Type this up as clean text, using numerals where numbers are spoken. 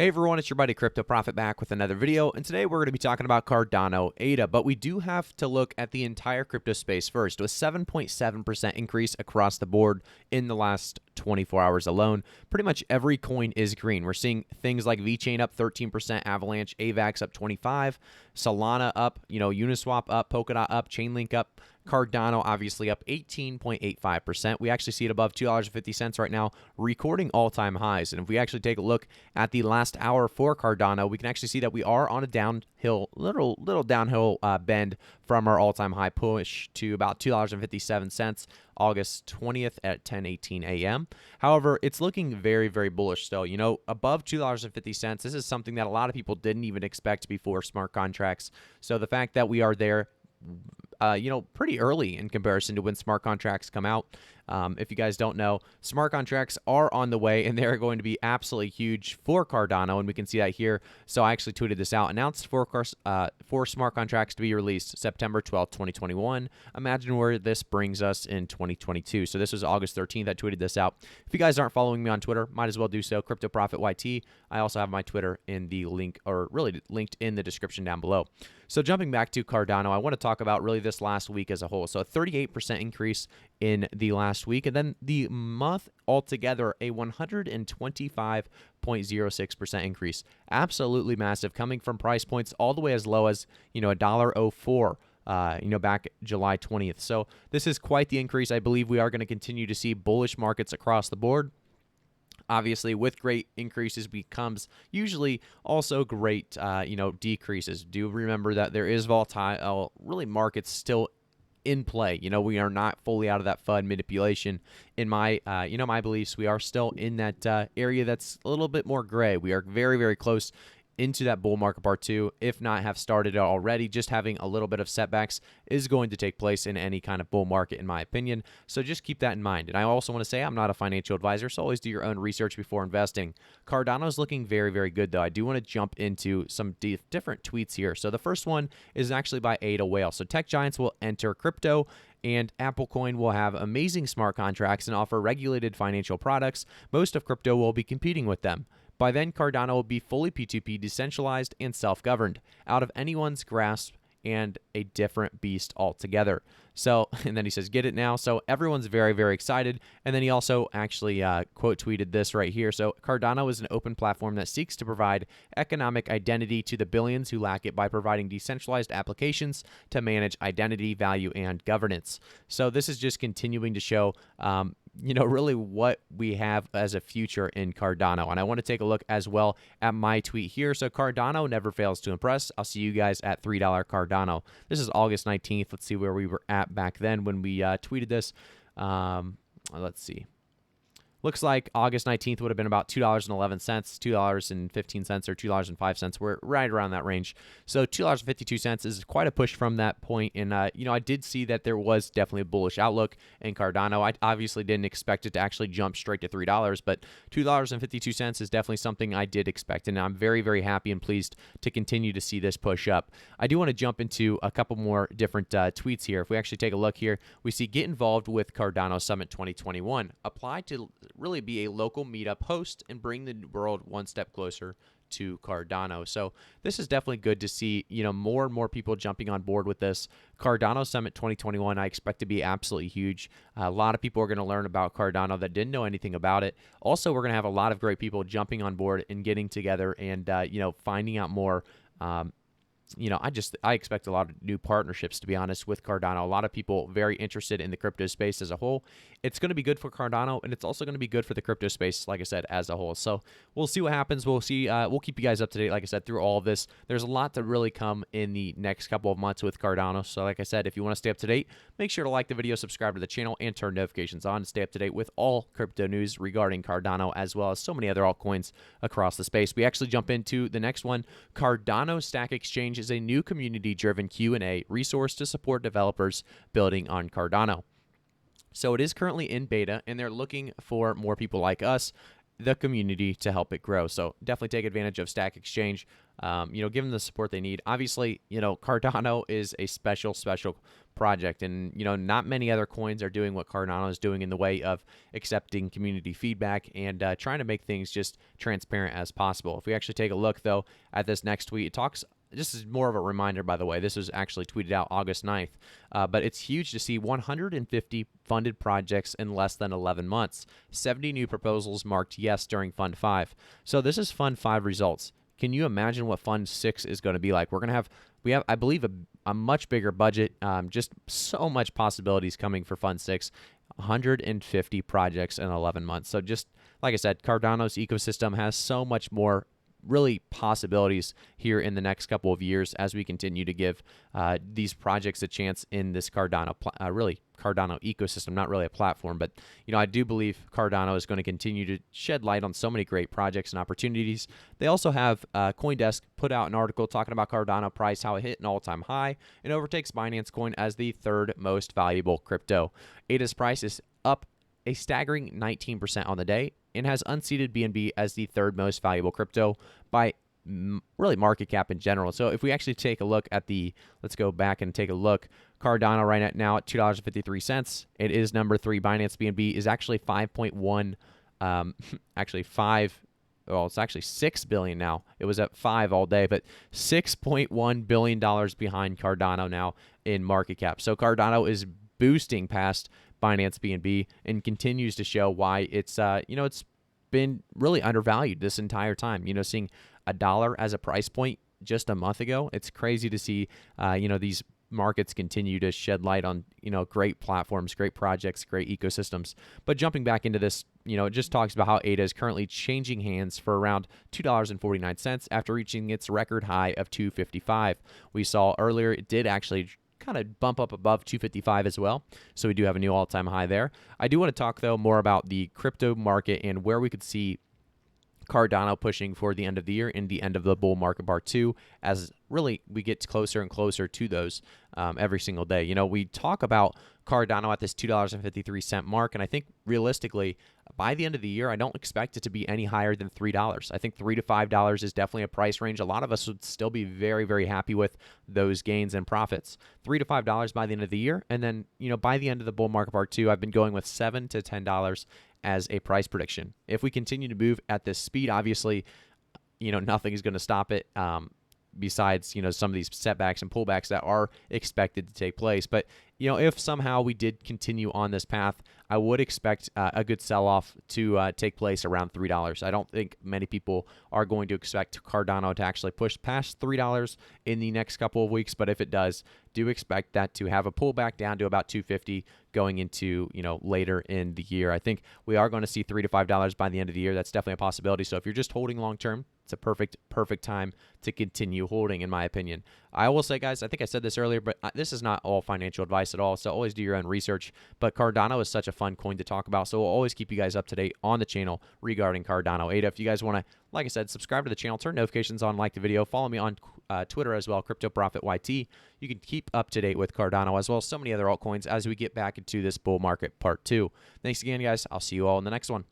Hey everyone, it's your buddy Crypto Profit back with another video, and today we're going to be talking about Cardano ADA, but we do have to look at the entire crypto space first. With 7.7% increase across the board in the last 24 hours alone. Pretty much every coin is green. We're seeing things like VeChain up 13%, Avalanche, AVAX up 25%, Solana up, Uniswap up, Polkadot up, Chainlink up, Cardano obviously up 18.85%. We actually see it above $2.50 right now, recording all-time highs. And if we actually take a look at the last hour for Cardano, we can actually see that we are on a downhill, little downhill bend from our all-time high push to about $2.57, August 20th at 10:18 a.m. However, it's looking very, very bullish still. Above $2.50, this is something that a lot of people didn't even expect before smart contracts. So the fact that we are there, pretty early in comparison to when smart contracts come out. If you guys don't know, smart contracts are on the way, and they're going to be absolutely huge for Cardano, and we can see that here. So I actually tweeted this out. Announced for smart contracts to be released September 12th, 2021. Imagine where this brings us in 2022. So this was August 13th. I tweeted this out. If you guys aren't following me on Twitter, might as well do so. Crypto Profit YT. I also have my Twitter in the link, or really linked in the description down below. So jumping back to Cardano, I want to talk about really this last week as a whole. So a 38% increase in the last week, and then the month altogether, a 125.06% increase. Absolutely massive, coming from price points all the way as low as, $1.04. Back July 20th. So this is quite the increase. I believe we are going to continue to see bullish markets across the board. Obviously, with great increases becomes usually also great, decreases. Do remember that there is volatile, really markets still in play. We are not fully out of that FUD manipulation. In my, my beliefs, we are still in that area that's a little bit more gray. We are very, very close into that bull market part two, if not have started it already. Just having a little bit of setbacks is going to take place in any kind of bull market, in my opinion. So just keep that in mind. And I also want to say I'm not a financial advisor, so always do your own research before investing. Cardano is looking very, very good, though. I do want to jump into some different tweets here. So the first one is actually by Ada Whale. So tech giants will enter crypto, and Apple Coin will have amazing smart contracts and offer regulated financial products. Most of crypto will be competing with them. By then, Cardano will be fully P2P, decentralized, and self-governed, out of anyone's grasp, and a different beast altogether. So, and then he says, get it now. So everyone's very, very excited. And then he also actually quote tweeted this right here. So Cardano is an open platform that seeks to provide economic identity to the billions who lack it by providing decentralized applications to manage identity, value, and governance. So this is just continuing to show really what we have as a future in Cardano. And I want to take a look as well at my tweet here. So Cardano never fails to impress. I'll see you guys at $3 Cardano. This is August 19th. Let's see where we were at back then when we tweeted this. Let's see. Looks like August 19th would have been about $2.11, $2.15, or $2.05. We're right around that range. So $2.52 is quite a push from that point. And, I did see that there was definitely a bullish outlook in Cardano. I obviously didn't expect it to actually jump straight to $3, but $2.52 is definitely something I did expect. And I'm very, very happy and pleased to continue to see this push up. I do want to jump into a couple more different tweets here. If we actually take a look here, we see get involved with Cardano Summit 2021. Apply to really be a local meetup host and bring the world one step closer to Cardano. So this is definitely good to see, more and more people jumping on board with this. Cardano Summit 2021, I expect to be absolutely huge. A lot of people are going to learn about Cardano that didn't know anything about it. Also, we're going to have a lot of great people jumping on board and getting together and, finding out more. I expect a lot of new partnerships, to be honest, with Cardano. A lot of people very interested in the crypto space as a whole. It's going to be good for Cardano, and it's also going to be good for the crypto space, like I said, as a whole. So we'll see what happens. We'll see. We'll keep you guys up to date, like I said, through all of this. There's a lot to really come in the next couple of months with Cardano. So like I said, if you want to stay up to date, make sure to like the video, subscribe to the channel, and turn notifications on to stay up to date with all crypto news regarding Cardano, as well as so many other altcoins across the space. We actually jump into the next one. Cardano Stack Exchange is a new community-driven Q&A resource to support developers building on Cardano. So it is currently in beta, and they're looking for more people like us. the community to help it grow. So definitely take advantage of Stack Exchange. Give them the support they need. Obviously, Cardano is a special project, and not many other coins are doing what Cardano is doing in the way of accepting community feedback and trying to make things just transparent as possible. If we actually take a look though at this next tweet, it talks. This is more of a reminder, by the way. This was actually tweeted out August 9th. But it's huge to see 150 funded projects in less than 11 months. 70 new proposals marked yes during Fund 5. So this is Fund 5 results. Can you imagine what Fund 6 is going to be like? We have, I believe, a much bigger budget. Just so much possibilities coming for Fund 6. 150 projects in 11 months. So just like I said, Cardano's ecosystem has so much more really possibilities here in the next couple of years as we continue to give these projects a chance in this Cardano ecosystem. Not really a platform, but I do believe Cardano is going to continue to shed light on so many great projects and opportunities. They also have CoinDesk put out an article talking about Cardano price, how it hit an all-time high and overtakes Binance Coin as the third most valuable crypto. ADA's price is up a staggering 19% on the day and has unseated BNB as the third most valuable crypto by really market cap in general. So if we actually take a look at let's go back and take a look. Cardano right now at $2.53. It is number 3. Binance BNB is actually 5.1, it's actually $6 billion now. It was at 5 all day, but $6.1 billion behind Cardano now in market cap. So Cardano is boosting past Binance BNB and continues to show why it's it's been really undervalued this entire time. Seeing $1 as a price point just a month ago, it's crazy to see these markets continue to shed light on great platforms, great projects, great ecosystems. But jumping back into this, it just talks about how ADA is currently changing hands for around $2.49 after reaching its record high of $2.55. We saw earlier it did actually kind of bump up above 255 as well. So we do have a new all-time high there. I do want to talk, though, more about the crypto market and where we could see Cardano pushing for the end of the year and the end of the bull market part 2 as really we get closer and closer to those every single day. We talk about Cardano at this $2.53 mark, and I think realistically, by the end of the year, I don't expect it to be any higher than $3. I think $3 to $5 is definitely a price range a lot of us would still be very, very happy with those gains and profits. $3 to $5 by the end of the year, and then by the end of the bull market part 2, I've been going with $7 to $10 as a price prediction. If we continue to move at this speed, obviously, nothing is going to stop it. Besides, some of these setbacks and pullbacks that are expected to take place. But, if somehow we did continue on this path, I would expect a good sell-off to take place around $3. I don't think many people are going to expect Cardano to actually push past $3 in the next couple of weeks. But if it does, do expect that to have a pullback down to about $2.50 going into, later in the year. I think we are going to see $3 to $5 by the end of the year. That's definitely a possibility. So if you're just holding long-term, it's a perfect time to continue holding, in my opinion. I will say, guys, I think I said this earlier, but this is not all financial advice at all, so always do your own research. But Cardano is such a fun coin to talk about, so we'll always keep you guys up to date on the channel regarding Cardano. If you guys want to, like I said, subscribe to the channel, turn notifications on, like the video, follow me on Twitter as well, CryptoProfitYT. You can keep up to date with Cardano as well as so many other altcoins as we get back into this bull market part 2. Thanks again, guys. I'll see you all in the next one.